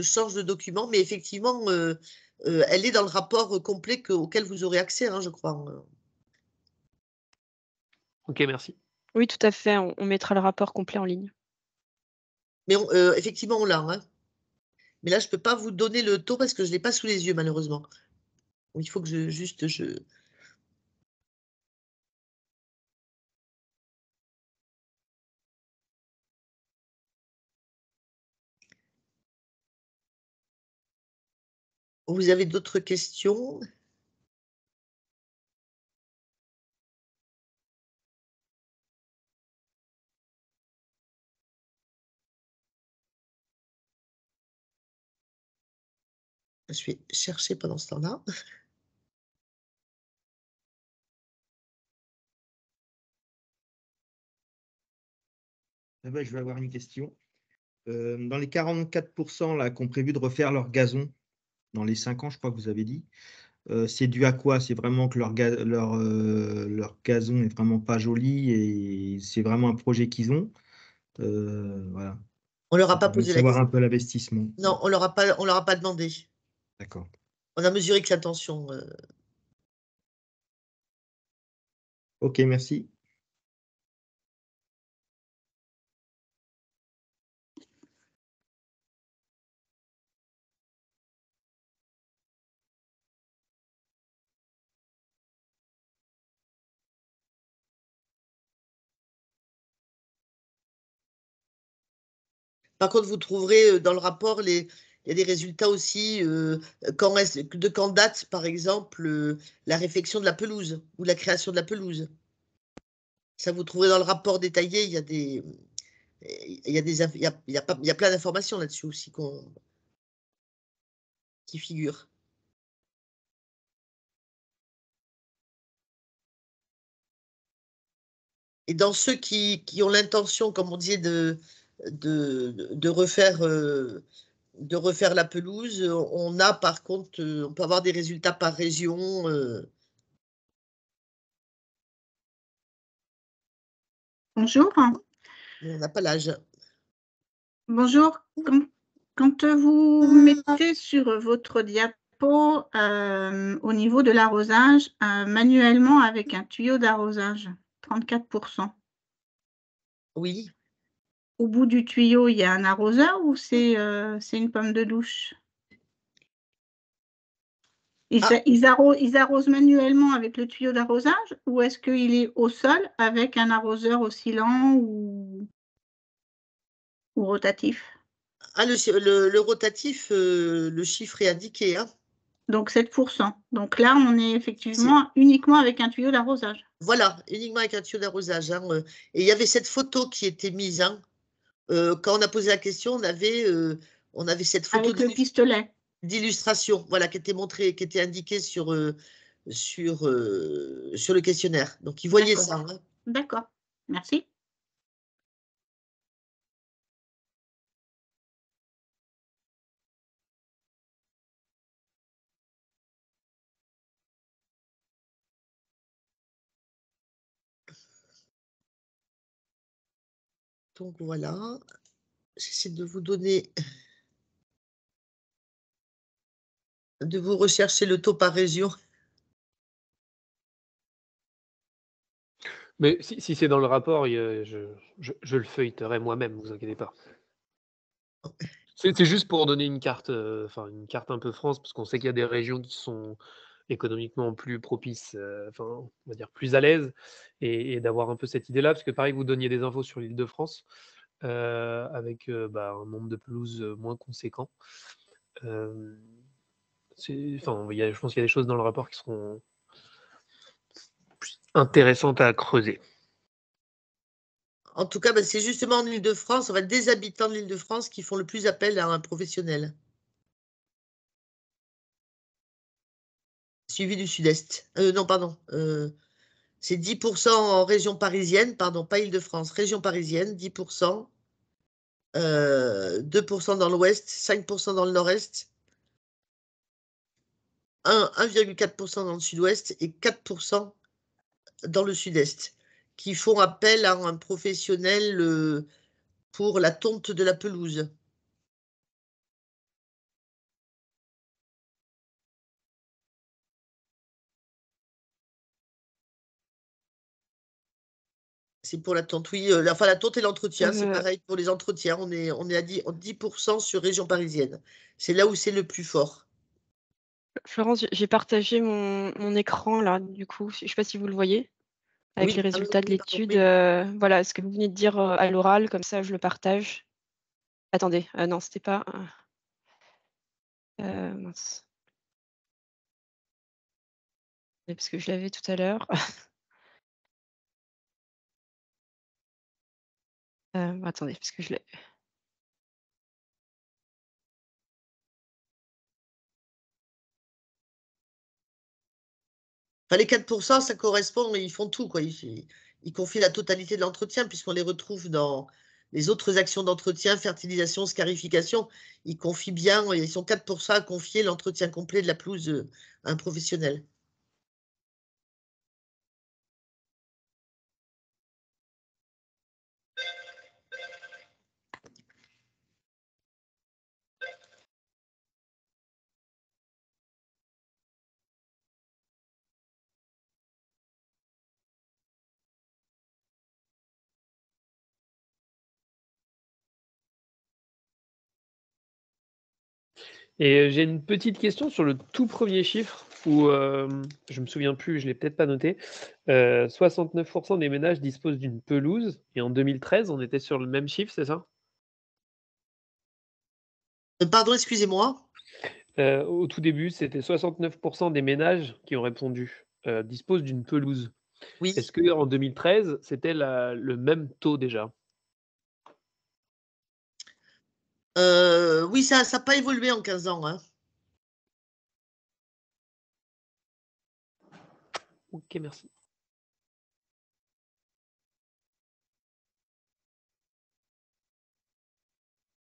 change de document, mais effectivement, elle est dans le rapport complet auquel vous aurez accès, hein, je crois. Ok, merci. Oui, tout à fait. On mettra le rapport complet en ligne. Mais effectivement, on l'a. Hein. Mais là, je ne peux pas vous donner le taux parce que je ne l'ai pas sous les yeux, malheureusement. Il faut que je... Vous avez d'autres questions? Je vais chercher pendant ce temps-là. Je vais avoir une question. Dans les 44% là, qui ont prévu de refaire leur gazon dans les 5 ans, je crois que vous avez dit, c'est dû à quoi? C'est vraiment que leur gazon est vraiment pas joli et c'est vraiment un projet qu'ils ont. Voilà. On leur a pas Je veux posé la savoir question. un peu l'investissement. Non, on leur a pas demandé. D'accord. On a mesuré que l'intention. Ok, merci. Par contre, vous trouverez dans le rapport, il y a des résultats aussi, de quand date, par exemple, la réfection de la pelouse ou la création de la pelouse. Ça, vous trouverez dans le rapport détaillé, il y a il y a plein d'informations là-dessus aussi qui figurent. Et dans ceux qui ont l'intention, comme on disait, de refaire la pelouse, on a par contre, on peut avoir des résultats par région. Bonjour. Mais on n'a pas l'âge. Bonjour. Quand vous mettez sur votre diapo au niveau de l'arrosage, manuellement avec un tuyau d'arrosage, 34%. Oui. Au bout du tuyau, il y a un arroseur ou c'est une pomme de douche? Ils arrosent manuellement avec le tuyau d'arrosage ou est-ce qu'il est au sol avec un arroseur oscillant ou rotatif? Ah, le rotatif, le chiffre est indiqué. Hein. Donc 7%. Donc là, on est effectivement uniquement avec un tuyau d'arrosage. Voilà, uniquement avec un tuyau d'arrosage. Hein. Et il y avait cette photo qui était mise. Hein. Quand on a posé la question, on avait cette photo avec le pistolet d'illustration, voilà, qui était montrée, qui était indiquée sur le questionnaire. Donc, ils voyaient ça. Hein. D'accord, merci. Donc, voilà. J'essaie de vous donner, de vous rechercher le taux par région. Mais si c'est dans le rapport, je le feuilleterai moi-même, ne vous inquiétez pas. C'est juste pour donner une carte un peu France, parce qu'on sait qu'il y a des régions qui sont économiquement plus propices, on va dire plus à l'aise, et d'avoir un peu cette idée-là, parce que pareil, vous donniez des infos sur l'Île-de-France, avec un nombre de pelouses moins conséquent. Je pense qu'il y a des choses dans le rapport qui seront intéressantes à creuser. En tout cas, c'est justement en Île-de-France, des habitants de l'Île-de-France qui font le plus appel à un professionnel. Suivi du Sud-Est. Non, pardon. C'est 10% en région parisienne, pardon, pas Île-de-France, région parisienne, 10%. 2% dans l'Ouest, 5% dans le Nord-Est, 1,4% dans le Sud-Ouest et 4% dans le Sud-Est, qui font appel à un professionnel pour la tonte de la pelouse. C'est pour la tonte, oui. La tonte et l'entretien, c'est pareil pour les entretiens. On est à 10% sur région parisienne. C'est là où c'est le plus fort. Florence, j'ai partagé mon écran là, du coup. Je ne sais pas si vous le voyez, avec les résultats de l'étude. Voilà, ce que vous venez de dire à l'oral, comme ça, je le partage. Attendez, non, c'était pas. Mince. Parce que je l'avais tout à l'heure. Attendez, parce que je l'ai. Les 4%, ça correspond, ils font tout, quoi. Ils confient la totalité de l'entretien, puisqu'on les retrouve dans les autres actions d'entretien, fertilisation, scarification. Ils confient bien, ils sont 4% à confier l'entretien complet de la pelouse à un professionnel. Et j'ai une petite question sur le tout premier chiffre où je me souviens plus, je l'ai peut-être pas noté. 69% des ménages disposent d'une pelouse et en 2013, on était sur le même chiffre, c'est ça? Pardon, excusez-moi. Au tout début, c'était 69% des ménages qui ont répondu disposent d'une pelouse. Oui. Est-ce qu'en 2013, c'était le même taux déjà? Oui, ça n'a pas évolué en 15 ans. Hein. Ok, merci.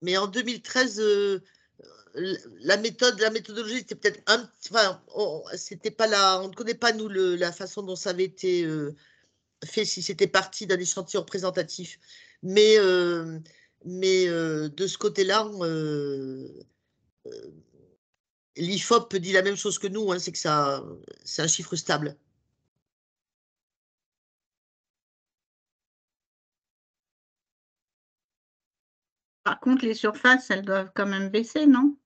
Mais en 2013, la méthodologie était peut-être enfin, c'était pas on ne connaît pas nous la façon dont ça avait été fait, si c'était parti d'un échantillon représentatif. Mais de ce côté-là, l'IFOP dit la même chose que nous, hein, c'est que c'est un chiffre stable. Par contre, les surfaces, elles doivent quand même baisser, non?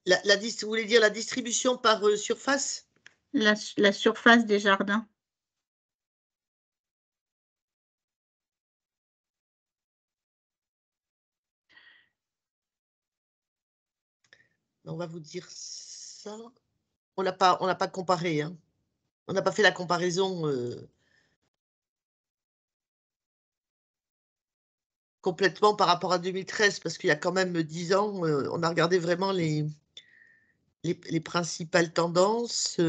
Vous voulez dire la distribution par surface? La surface des jardins. On va vous dire ça. On n'a pas comparé. Hein. On n'a pas fait la comparaison complètement par rapport à 2013, parce qu'il y a quand même 10 ans, on a regardé vraiment les principales tendances.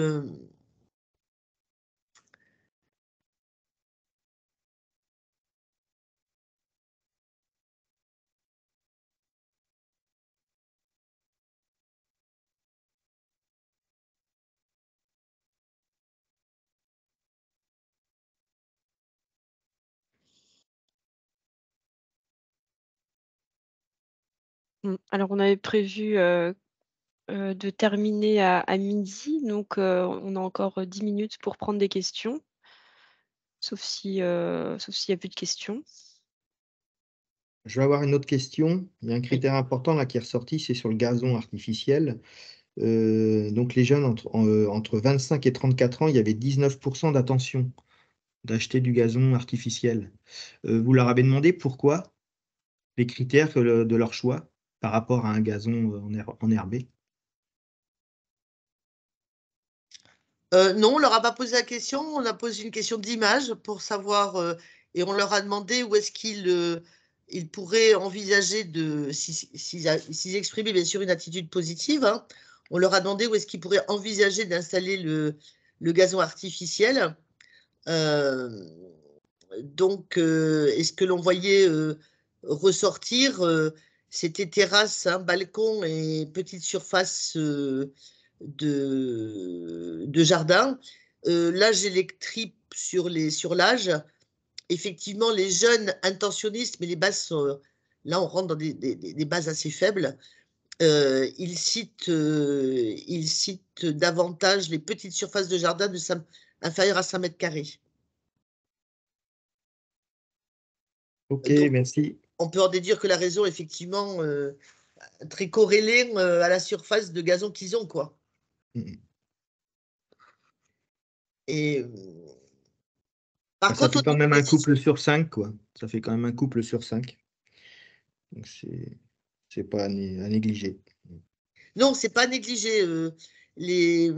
Alors, on avait prévu de terminer à midi, donc on a encore 10 minutes pour prendre des questions, sauf s'il n'y a plus de questions. Je vais avoir une autre question. Il y a un critère important là qui est ressorti, c'est sur le gazon artificiel. Donc les jeunes entre 25 et 34 ans, il y avait 19% d'attention d'acheter du gazon artificiel. Vous leur avez demandé pourquoi, les critères de leur choix par rapport à un gazon enherbé? Non, on leur a pas posé la question. On a posé une question d'image pour savoir, et on leur a demandé où est-ce qu'ils pourraient envisager s'ils exprimaient bien sûr une attitude positive, hein, on leur a demandé où est-ce qu'ils pourraient envisager d'installer le gazon artificiel. Donc, et ce que l'on voyait ressortir, c'était terrasse, hein, balcon et petite surface de jardin. L'âge électrique sur l'âge. Effectivement, les jeunes intentionnistes, mais les bases sont, là on rentre dans des bases assez faibles. Ils citent davantage les petites surfaces de jardin inférieures à 5 mètres carrés. Ok, Donc, merci. on peut en déduire que la raison, effectivement, très corrélée à la surface de gazon qu'ils ont, quoi. Et par Ça contre, fait quand même un couple sur 5, quoi. Ça fait quand même un couple sur 5. Donc c'est pas à négliger. non, c'est pas négligé. Les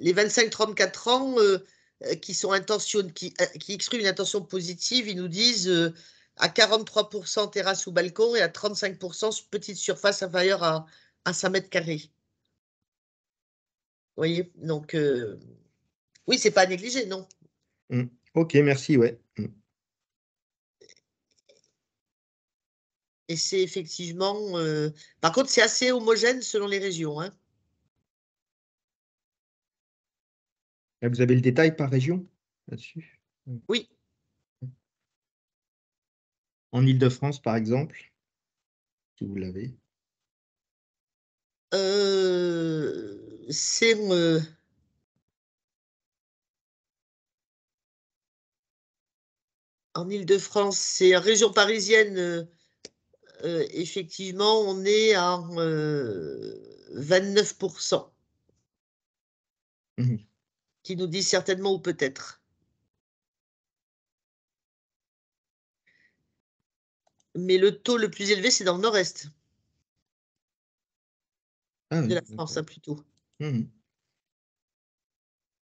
25-34 ans qui expriment une intention positive, ils nous disent à 43% terrasse ou balcon et à 35% petite surface inférieure à 5 mètres carrés. Vous voyez, donc oui, c'est pas à négliger, non. Ok, merci, ouais. Et c'est effectivement. Par contre, c'est assez homogène selon les régions. Hein. Vous avez le détail par région là-dessus? Oui. En Île-de-France, par exemple, si vous l'avez. C'est. En Île-de-France, c'est en région parisienne. Effectivement, on est à 29%. Qui nous dit certainement ou peut-être. Mais le taux le plus élevé, c'est dans le nord-est de la France, hein, plutôt.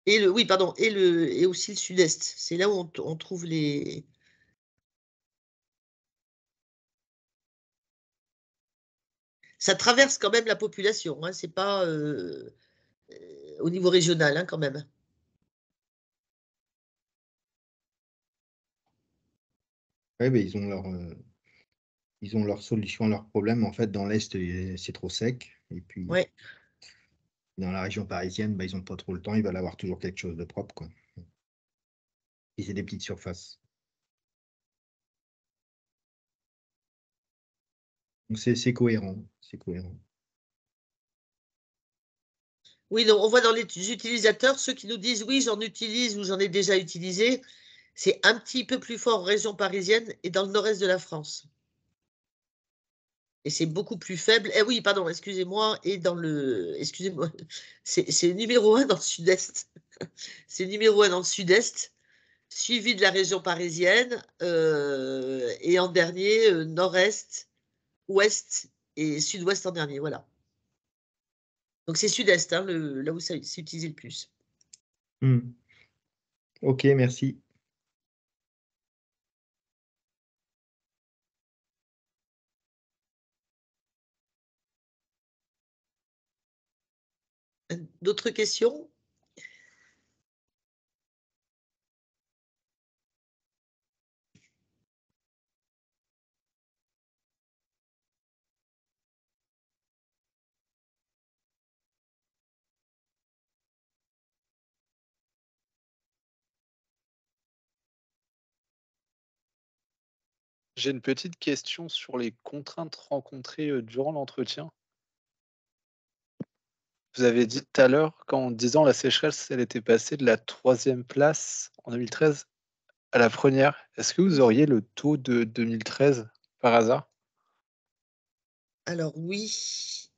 Oui, pardon, et aussi le sud-est. C'est là où on trouve les... Ça traverse quand même la population, hein, c'est pas au niveau régional, hein, quand même. Ouais, mais ils ont leur solution à leur problème. En fait, dans l'Est, c'est trop sec. Et puis, Ouais. dans la région parisienne, ils n'ont pas trop le temps. Ils veulent avoir toujours quelque chose de propre, quoi. Et c'est des petites surfaces. Donc, c'est cohérent. C'est cohérent. Oui, donc on voit dans les utilisateurs, ceux qui nous disent oui, j'en utilise ou j'en ai déjà utilisé, c'est un petit peu plus fort en région parisienne et dans le nord-est de la France. Et c'est beaucoup plus faible. Eh oui, pardon, excusez-moi, et dans le. Excusez-moi, c'est numéro 1 dans le sud-est. C'est numéro 1 dans le sud-est, suivi de la région parisienne, et en dernier, nord-est, ouest et sud-ouest en dernier, voilà. Donc c'est sud-est, hein, là où c'est utilisé le plus. Ok, merci. D'autres questions? J'ai une petite question sur les contraintes rencontrées durant l'entretien. Vous avez dit tout à l'heure qu'en disant la sécheresse, elle était passée de la 3e place en 2013 à la 1re. Est-ce que vous auriez le taux de 2013 par hasard? Alors oui.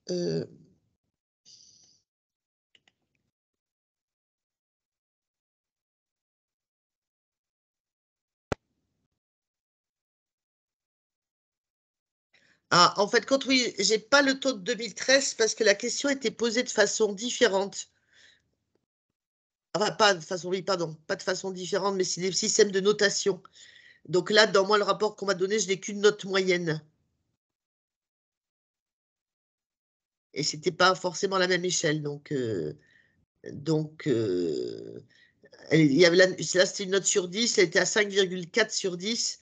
Ah, en fait, quand oui, j'ai pas le taux de 2013 parce que la question était posée de façon différente. Enfin, pas de façon, oui, pardon, pas de façon différente, mais c'est des systèmes de notation. Donc là, dans moi, le rapport qu'on m'a donné, je n'ai qu'une note moyenne. Et c'était pas forcément la même échelle. Donc, il y avait là, c'était une note sur 10, elle était à 5,4 sur 10,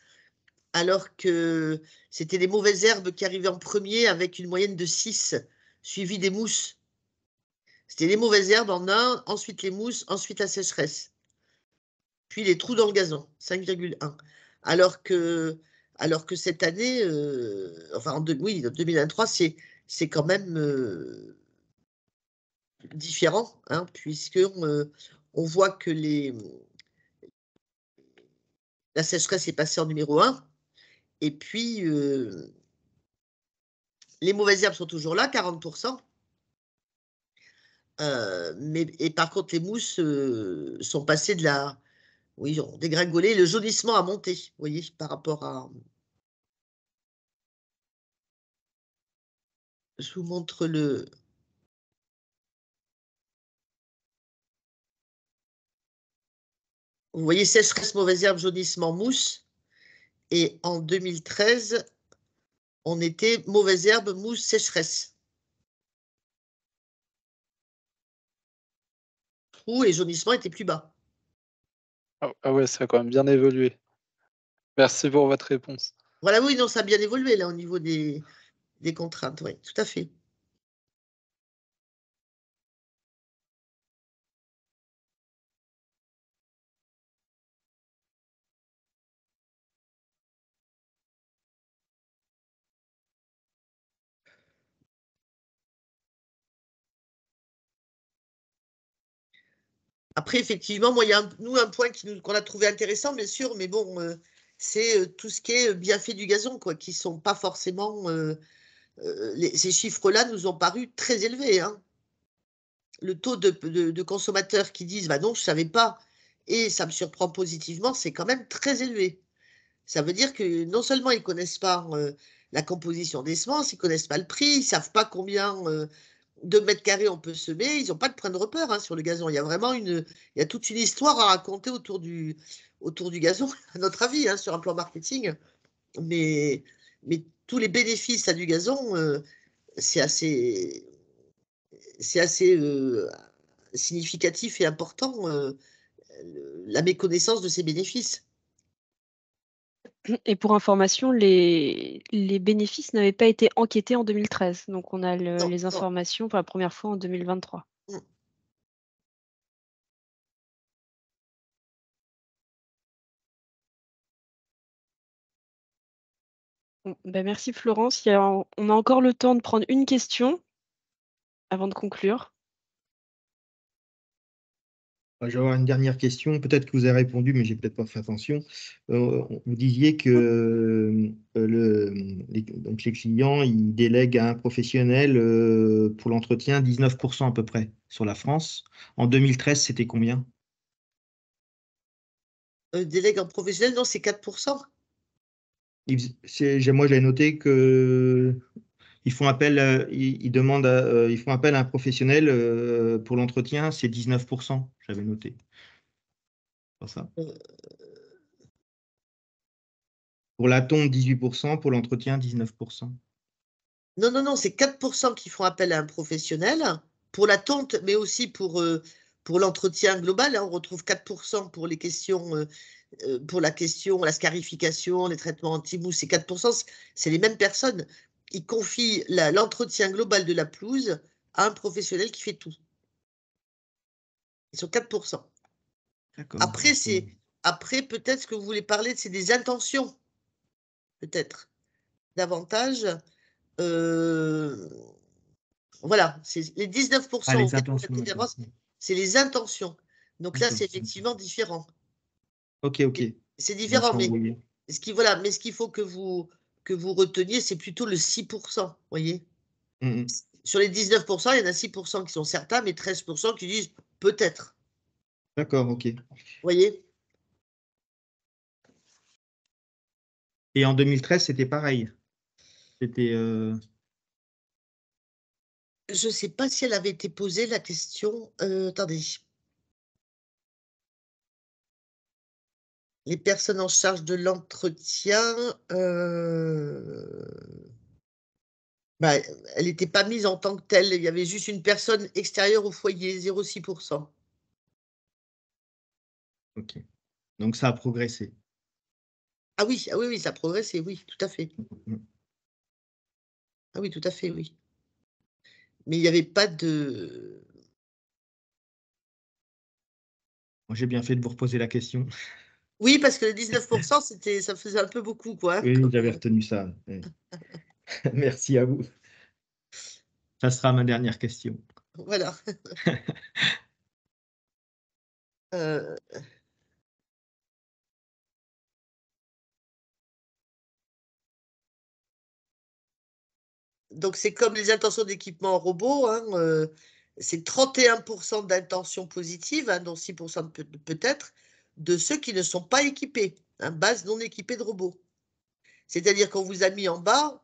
alors que c'était les mauvaises herbes qui arrivaient en premier avec une moyenne de 6, suivi des mousses. C'était les mauvaises herbes en 1, ensuite les mousses, ensuite la sécheresse. Puis les trous dans le gazon, 5,1. Alors que cette année, enfin, oui, 2023, c'est quand même différent, hein, puisqu'on on voit que la sécheresse est passée en numéro 1, et puis les mauvaises herbes sont toujours là, 40%. Et par contre, les mousses sont passées de la... Oui, ont dégringolé, le jaunissement a monté, vous voyez, par rapport à... Je vous montre le... Vous voyez, sécheresse, mauvaise herbe, jaunissement, mousse. Et en 2013, on était mauvaise herbe, mousse, sécheresse. Trou et jaunissement étaient plus bas. Ah ouais, ça a quand même bien évolué. Merci pour votre réponse. Voilà, oui, non, ça a bien évolué là au niveau des contraintes, oui, tout à fait. Après, effectivement, moi, il y a un point qu'on a trouvé intéressant, bien sûr, mais bon, c'est tout ce qui est bienfait du gazon, quoi, qui ne sont pas forcément... ces chiffres-là nous ont paru très élevés, hein. Le taux de consommateurs qui disent bah non, je ne savais pas, et ça me surprend positivement, c'est quand même très élevé. Ça veut dire que non seulement ils ne connaissent pas la composition des semences, ils ne connaissent pas le prix, ils ne savent pas combien 2 mètres carrés, on peut semer. Ils n'ont pas de point de repère hein, sur le gazon. Il y a vraiment il y a toute une histoire à raconter autour du gazon, à notre avis, hein, sur un plan marketing. Mais tous les bénéfices du gazon, c'est assez significatif et important, la méconnaissance de ces bénéfices. Et pour information, les bénéfices n'avaient pas été enquêtés en 2013. Donc, on a les informations pour la première fois en 2023. Bon, ben merci Florence. On a encore le temps de prendre une question avant de conclure. Je vais avoir une dernière question. Peut-être que vous avez répondu, mais j'ai peut-être pas fait attention. Vous disiez que donc les clients, ils délèguent à un professionnel pour l'entretien 19% à peu près sur la France. En 2013, c'était combien? Délègue en professionnel, non, c'est 4%. Moi, j'avais noté que ils font appel, ils demandent, ils font appel à un professionnel pour l'entretien, c'est 19%. J'avais noté. Pas ça. Pour la tonte, 18%, pour l'entretien, 19%. Non, c'est 4% qui font appel à un professionnel pour la tonte, mais aussi pour l'entretien global. Hein, on retrouve 4% pour les questions, pour la scarification, les traitements anti-mousse, c'est 4%, c'est les mêmes personnes. Ils confient l'entretien global de la pelouse à un professionnel qui fait tout. Ils sont 4%. Après, peut-être ce que vous voulez parler, c'est des intentions. Peut-être. Davantage. Voilà, c'est les 19%. Les intentions, c'est les intentions. Donc là, c'est effectivement différent. Ok. C'est différent, mais ce qu'il faut que vous reteniez, c'est plutôt le 6%, voyez. Sur les 19%, il y en a 6% qui sont certains, mais 13% qui disent peut-être. D'accord, ok. Voyez. Et en 2013, c'était pareil. C'était. Je ne sais pas si elle avait été posée la question. Attendez. Les personnes en charge de l'entretien, elle n'était pas mise en tant que telle. Il y avait juste une personne extérieure au foyer, 0,6%. Ok. Donc ça a progressé. Ah oui, ça a progressé, oui, tout à fait. Ah oui, tout à fait, oui. Mais il n'y avait pas de... J'ai bien fait de vous reposer la question. Oui, parce que les 19%, ça faisait un peu beaucoup, quoi. Oui, j'avais retenu ça. Merci à vous. Ça sera ma dernière question. Voilà. Donc, c'est comme les intentions d'équipement en robot, hein, c'est 31% d'intentions positives, hein, dont 6% de peut-être, de ceux qui ne sont pas équipés, hein, base non équipée de robots. C'est-à-dire qu'on vous a mis en bas,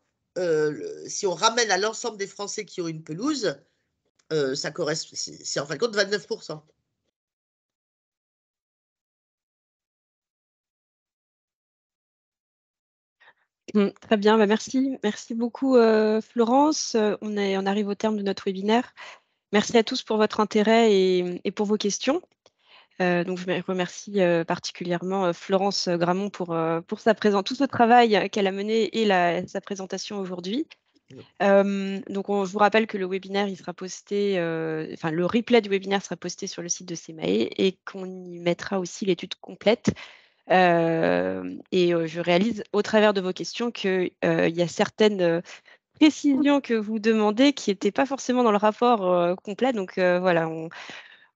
si on ramène à l'ensemble des Français qui ont une pelouse, ça correspond, c'est en fin de compte 29%. Très bien, merci beaucoup Florence. On arrive au terme de notre webinaire. Merci à tous pour votre intérêt et pour vos questions. Donc je remercie particulièrement Florence Gramont pour tout ce travail qu'elle a mené et sa présentation aujourd'hui. Donc je vous rappelle que le webinaire, il sera posté, le replay du webinaire sera posté sur le site de CEMAE et qu'on y mettra aussi l'étude complète. Je réalise au travers de vos questions qu'il y a certaines précisions que vous demandez qui n'étaient pas forcément dans le rapport complet. Donc voilà,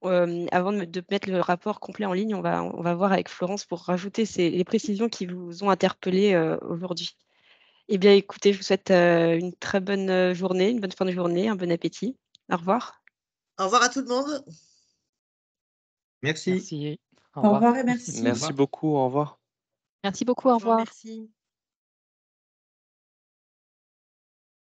avant de mettre le rapport complet en ligne, on va voir avec Florence pour rajouter les précisions qui vous ont interpellé aujourd'hui. Eh bien, écoutez, je vous souhaite une très bonne journée, une bonne fin de journée, un bon appétit. Au revoir. Au revoir à tout le monde. Merci. Merci. Au revoir et merci. Merci beaucoup. Au revoir. Merci beaucoup. Au revoir. Merci.